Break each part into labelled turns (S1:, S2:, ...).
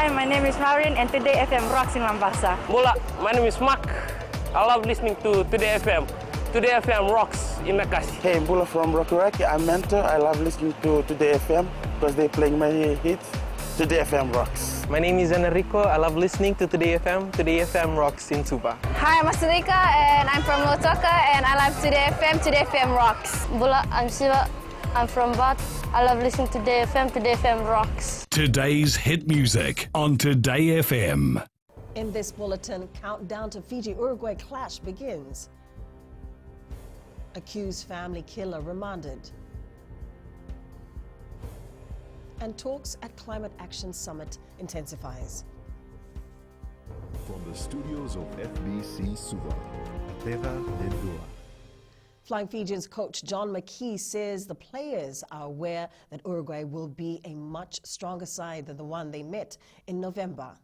S1: Hi, my name is Maureen and Today FM rocks in Mombasa.
S2: Mula, my name is Mark. I love listening to Today FM. Today FM rocks in Makassi.
S3: Hey, Mbula from Rockawaki. I'm Mentor. I love listening to Today FM because they're playing my hits. Today FM rocks.
S4: My name is Enrico. I love listening to Today FM. Today FM rocks in Suba.
S5: Hi, I'm Asrika and I'm from Lotoka and I love Today FM. Today FM rocks.
S6: Bula, I'm Siva. I'm from Bat. I love listening to Today FM. Today FM rocks.
S7: Today's hit music on Today FM.
S8: In this bulletin, countdown to Fiji-Uruguay clash begins. Accused family killer remanded. And talks at Climate Action Summit intensifies.
S9: From the studios of FBC Suva, Beva Lendua.
S8: Flying Fijians coach John McKee says the players are aware that Uruguay will be a much stronger side than the one they met in November.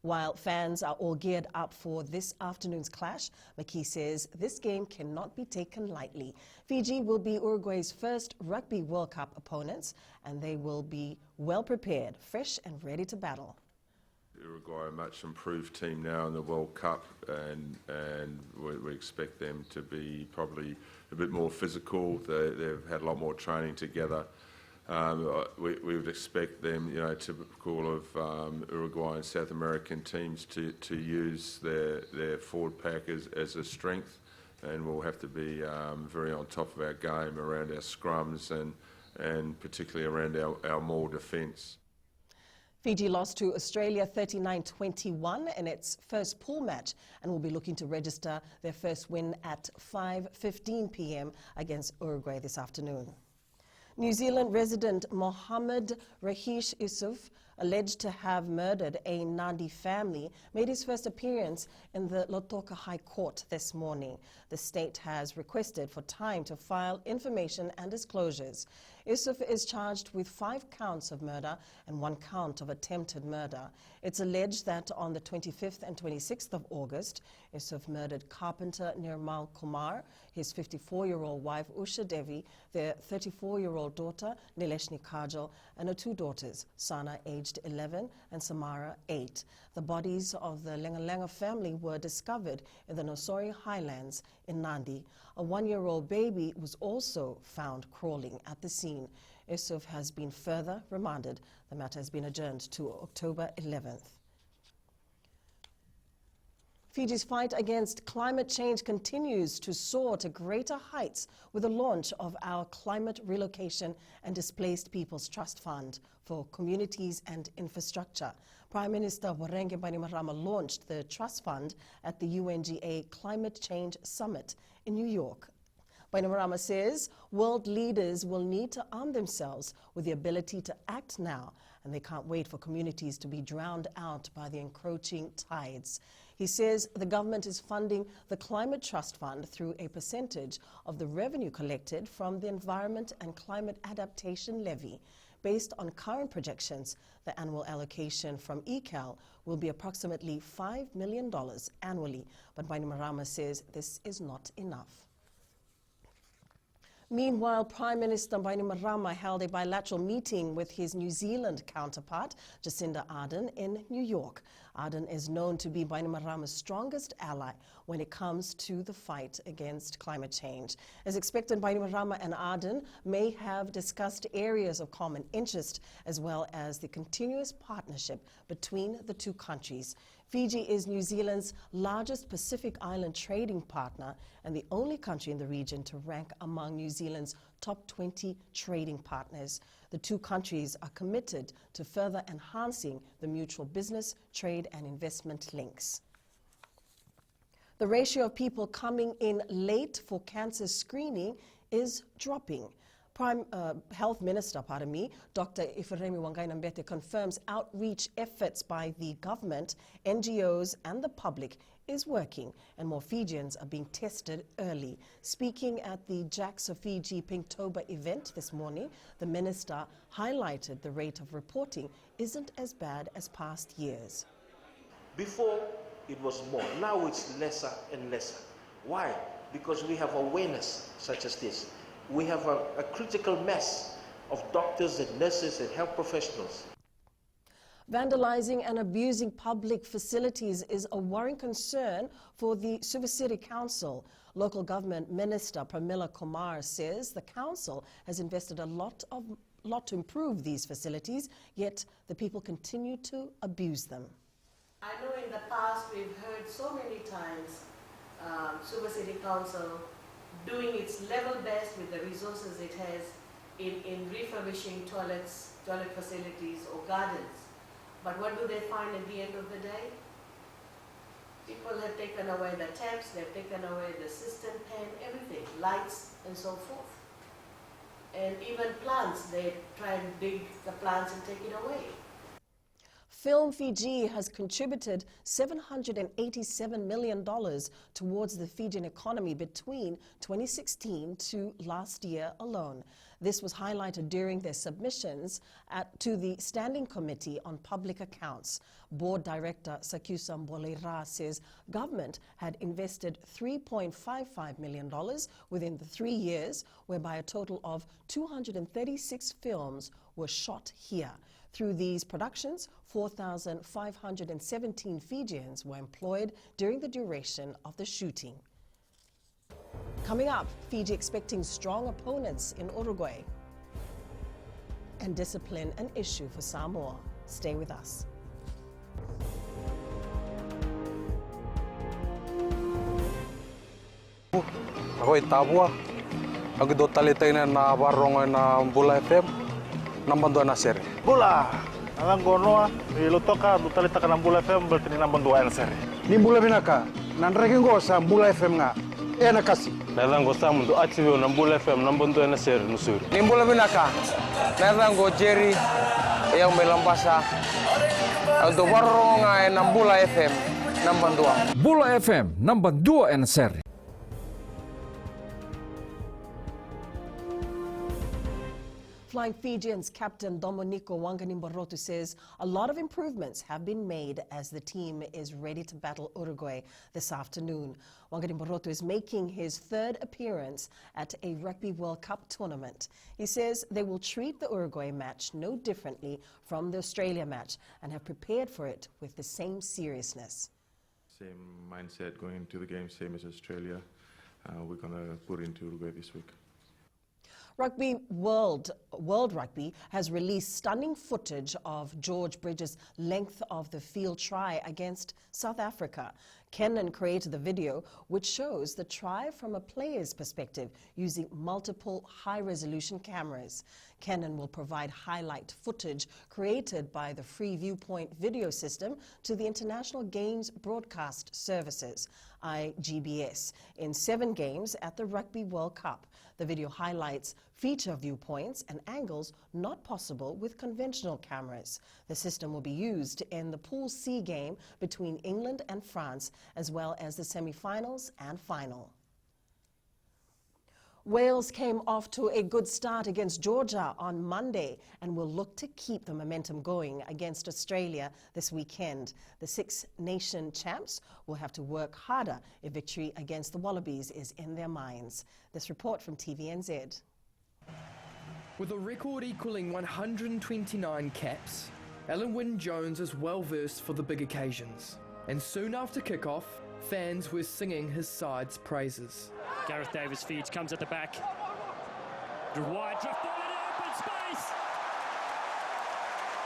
S8: While fans are all geared up for this afternoon's clash, McKee says this game cannot be taken lightly. Fiji will be Uruguay's first Rugby World Cup opponents, and they will be well prepared, fresh and ready to battle.
S10: Uruguay are a much improved team now in the World Cup, and we expect them to be probably a bit more physical. They've had a lot more training together. We would expect them, typical of Uruguay and South American teams, to use their forward pack as a strength, and we'll have to be very on top of our game around our scrums and particularly around our maul defence.
S8: Fiji lost to Australia 39-21 in its first pool match and will be looking to register their first win at 5:15 p.m. against Uruguay this afternoon. New Zealand resident Mohammed Rahish Issouf, alleged to have murdered a Nandi family, made his first appearance in the Lotoka High Court this morning. The state has requested for time to file information and disclosures. Issouf is charged with 5 counts of murder and 1 count of attempted murder. It's alleged that on the 25th and 26th of August, Issouf murdered carpenter Nirmal Kumar, his 54-year-old wife Usha Devi, their 34-year-old daughter Nileshni Kajal, and her 2 daughters, Sana, aged 11, and Samara, 8. The bodies of the Lengalenga family were discovered in the Nosori Highlands in Nandi. A 1-year-old baby was also found crawling at the scene. Issouf has been further remanded. The matter has been adjourned to October 11th. Fiji's fight against climate change continues to soar to greater heights with the launch of our Climate Relocation and Displaced Peoples Trust Fund for Communities and Infrastructure. Prime Minister Warenge Bainimarama launched the trust fund at the UNGA Climate Change Summit in New York. Bainimarama says world leaders will need to arm themselves with the ability to act now, and they can't wait for communities to be drowned out by the encroaching tides. He says the government is funding the Climate Trust Fund through a percentage of the revenue collected from the Environment and Climate Adaptation Levy. Based on current projections, the annual allocation from ECAL will be approximately $5 million annually, but Bainimarama says this is not enough. Meanwhile, Prime Minister Bainimarama held a bilateral meeting with his New Zealand counterpart, Jacinda Ardern, in New York. Ardern is known to be Bainimarama's strongest ally when it comes to the fight against climate change. As expected, Bainimarama and Ardern may have discussed areas of common interest as well as the continuous partnership between the 2 countries. Fiji is New Zealand's largest Pacific Island trading partner and the only country in the region to rank among New Zealand's top 20 trading partners. The 2 countries are committed to further enhancing the mutual business, trade and investment links. The ratio of people coming in late for cancer screening is dropping. Health Minister, Dr. Ifiremi Wangaina-Mbete confirms outreach efforts by the government, NGOs and the public is working and more Fijians are being tested early. Speaking at the JAXA Fiji Pinktober event this morning, the minister highlighted the rate of reporting isn't as bad as past years.
S11: Before it was more, now it's lesser and lesser. Why? Because we have awareness such as this. We have a critical mass of doctors and nurses and health professionals.
S8: Vandalizing and abusing public facilities is a worrying concern for the Suva City Council. Local government minister Pramila Kumar says the council has invested a lot to improve these facilities, yet the people continue to abuse them.
S12: I know in the past we've heard so many times Suva City Council doing its level best with the resources it has in refurbishing toilet facilities or gardens. But what do they find at the end of the day? People have taken away the taps, they've taken away the cistern pan, everything, lights and so forth. And even plants, they try and dig the plants and take it away.
S8: Film Fiji has contributed $787 million towards the Fijian economy between 2016 to last year alone. This was highlighted during their submissions to the Standing Committee on Public Accounts. Board Director Sakusa Mbolera says government had invested $3.55 million within the 3 years, whereby a total of 236 films were shot here. Through these productions, 4,517 Fijians were employed during the duration of the shooting. Coming up, Fiji expecting strong opponents in Uruguay. And discipline an issue for Samoa. Stay with us.
S13: Ako Tabua. Ako do talitay na barong na Bula FM. Nambandua na sir.
S14: Bula. Alang gono ilutoka do talita ka ng Bula FM berarti ni nambandua na sir.
S13: Ni Bula binaka. Nanregen go sa Bula FM nga. Na kasi.
S15: Nalang go sa mundo active ng Bula FM nambandua na sir nusuri.
S13: Ni Bula binaka. Nalang go Jerry yang melambasa. Do barong nga ng Bula FM nambandua.
S16: Bula FM nambandua na sir.
S8: Flying Fijians captain Domenico Wanganimbarotu says a lot of improvements have been made as the team is ready to battle Uruguay this afternoon. Wanganimbarotu is making his third appearance at a Rugby World Cup tournament. He says they will treat the Uruguay match no differently from the Australia match and have prepared for it with the same seriousness.
S17: Same mindset going into the game, same as Australia. We're going to put into Uruguay this week.
S8: Rugby World Rugby has released stunning footage of George Bridges' length of the field try against South Africa. Kenan created the video, which shows the try from a player's perspective using multiple high-resolution cameras. Kenan will provide highlight footage created by the Free Viewpoint video system to the International Games Broadcast Services, IGBS, in 7 games at the Rugby World Cup. The video highlights feature viewpoints and angles not possible with conventional cameras. The system will be used in the Pool C game between England and France, as well as the semi-finals and final. Wales came off to a good start against Georgia on Monday and will look to keep the momentum going against Australia this weekend. The Six Nation champs will have to work harder if victory against the Wallabies is in their minds. This report from TVNZ.
S18: With a record equalling 129 caps, Alan Wynne-Jones is well versed for the big occasions. And soon after kickoff, fans were singing his side's praises.
S19: Gareth Davis feeds, comes at the back. Wide drift ball in open space.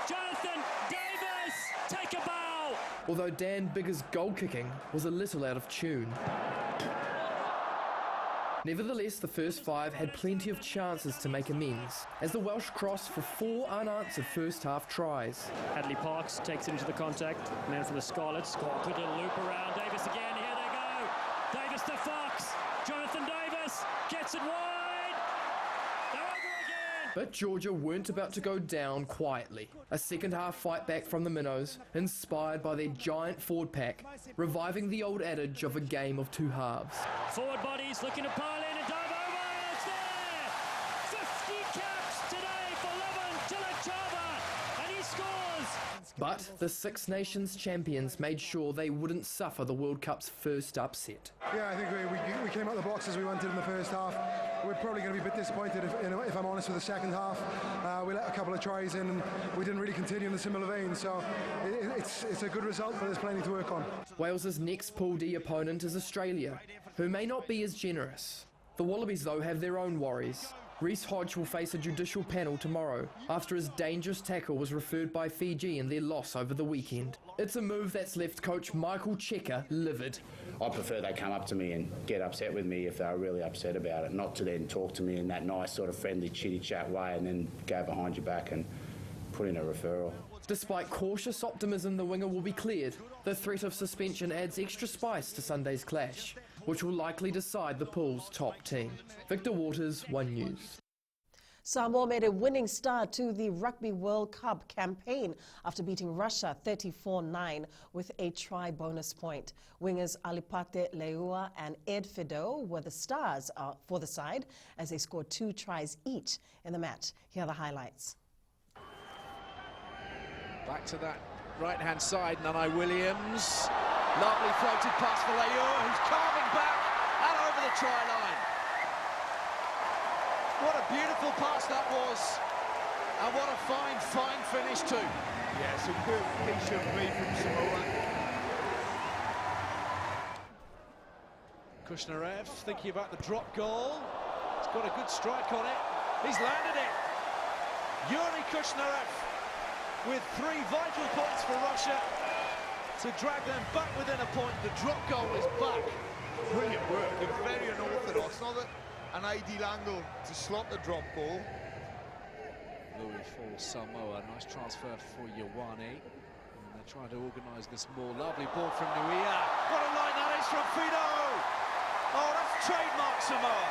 S19: Jonathan Davis, take a bow.
S18: Although Dan Biggar's goal kicking was a little out of tune. Nevertheless, the first 5 had plenty of chances to make amends, as the Welsh crossed for 4 unanswered first-half tries.
S19: Hadley Parks takes it into the contact. Man for the Scarlets. Good little loop around. Davis again. Here they go. Davis to Fox. Jonathan Davis gets it wide. They're over again.
S18: But Georgia weren't about to go down quietly. A second-half fight back from the Minnows, inspired by their giant forward pack, reviving the old adage of a game of 2 halves.
S19: Forward bodies looking to pile in and dive over. It's there. 50 caps today for Levin Tilachava, and he scores.
S18: But the Six Nations champions made sure they wouldn't suffer the World Cup's first upset.
S20: Yeah, I think we came out of the box as we wanted in the first half. We're probably going to be a bit disappointed, if I'm honest, with the second half. We let a couple of tries in and we didn't really continue in the similar vein, so it's a good result, but there's plenty to work on.
S18: Wales's next Pool D opponent is Australia, who may not be as generous. The Wallabies, though, have their own worries. Reece Hodge will face a judicial panel tomorrow after his dangerous tackle was referred by Fiji in their loss over the weekend. It's a move that's left coach Michael Cheika livid.
S21: I prefer they come up to me and get upset with me if they're really upset about it, not to then talk to me in that nice sort of friendly chitty chat way and then go behind your back and put in a referral.
S18: Despite cautious optimism the winger will be cleared, the threat of suspension adds extra spice to Sunday's clash, which will likely decide the pool's top team. Victor Waters, One News.
S8: Samoa made a winning start to the Rugby World Cup campaign after beating Russia 34-9 with a try bonus point. Wingers Alipate Leua and Ed Fido were the stars for the side as they scored 2 tries each in the match. Here are the highlights.
S22: Back to that right-hand side, Nanai Williams. Lovely floated pass for Leua, who's carving back and over the try line. What a beautiful pass that was, and what a fine finish too.
S23: Yeah, superb piece of play from Samoa.
S22: Kushnarev thinking about the drop goal. He's got a good strike on it. He's landed it. Yuri Kushnarev with 3 vital points for Russia to drag them back within a point. The drop goal is back.
S23: Brilliant work. It was very unorthodox. Not an ideal angle to slot the drop goal.
S22: Louis for Samoa. Nice transfer for Ioane. And they're trying to organise this more. Lovely ball from Nuia. What a line that is from Fido! Oh, that's trademark Samoa.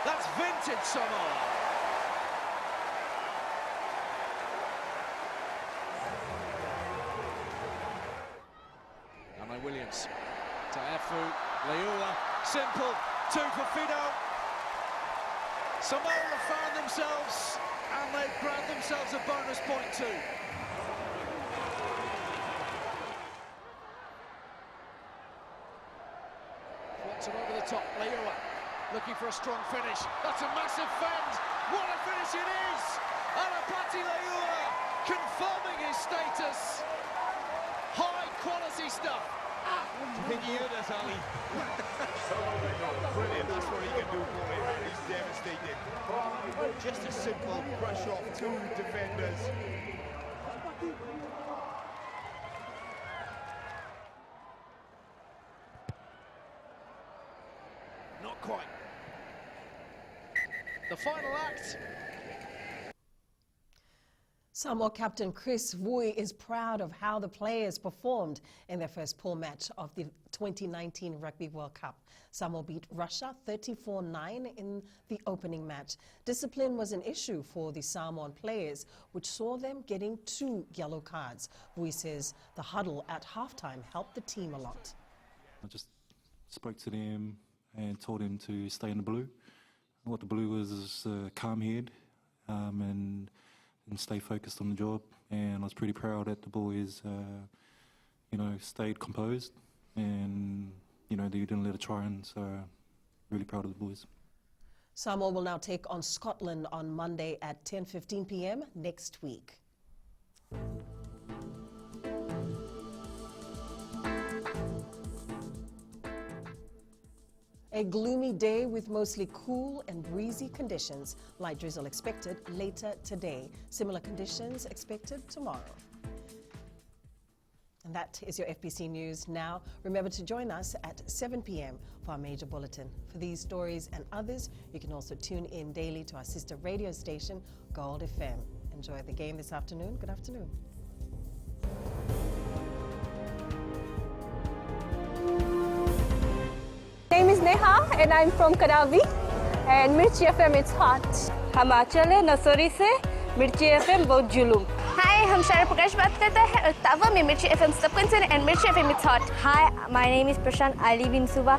S22: That's vintage Samoa. Williams to Efu, Leua, simple, 2 for Fido. Samoa have found themselves and they've grabbed themselves a bonus point too. Wants it over the top, Leua looking for a strong finish. That's a massive fend. What a finish it is! Alipate Leua confirming his status. High quality stuff.
S23: I think he heard us, Ali. Brilliant, that's what he can do for him. He's devastated. Just a simple brush off 2 defenders.
S22: Not quite. The final act.
S8: Samoa captain Chris Vui is proud of how the players performed in their first pool match of the 2019 Rugby World Cup. Samoa beat Russia 34-9 in the opening match. Discipline was an issue for the Samoan players, which saw them getting 2 yellow cards. Vui says the huddle at halftime helped the team a lot.
S24: I just spoke to them and told them to stay in the blue. What the blue was is calm head and stay focused on the job, and I was pretty proud that the boys, stayed composed, and they didn't let it try in. So really proud of the boys.
S8: Samoa will now take on Scotland on Monday at 10:15 p.m. next week. A gloomy day with mostly cool and breezy conditions. Light drizzle expected later today. Similar conditions expected tomorrow. And that is your FBC News. Now, remember to join us at 7 p.m. for our major bulletin. For these stories and others, you can also tune in daily to our sister radio station, Gold FM. Enjoy the game this afternoon. Good afternoon.
S5: My name is Neha and I'm from Kadavi and Mirchi FM it's hot.
S1: हम आचल है नसोरी से मिर्ची FM बहुत जुलूम
S5: हाय हम शायरा प्रकाश बात करते हैं और तावा में मिर्ची FM सबकंसन and Mirchi FM it's hot.
S2: Hi, my name is Prashant. I live in Suva.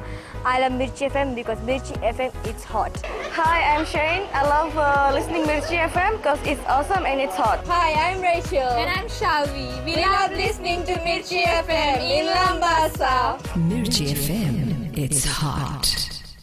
S2: I love Mirchi FM because Mirchi FM it's hot.
S5: Hi, I'm Shane. I love listening Mirchi FM because it's awesome and it's hot.
S3: Hi, I'm Rachel.
S4: And I'm Shavi. We love listening to Mirchi FM in Lambasa.
S6: Mirchi FM, it's hot.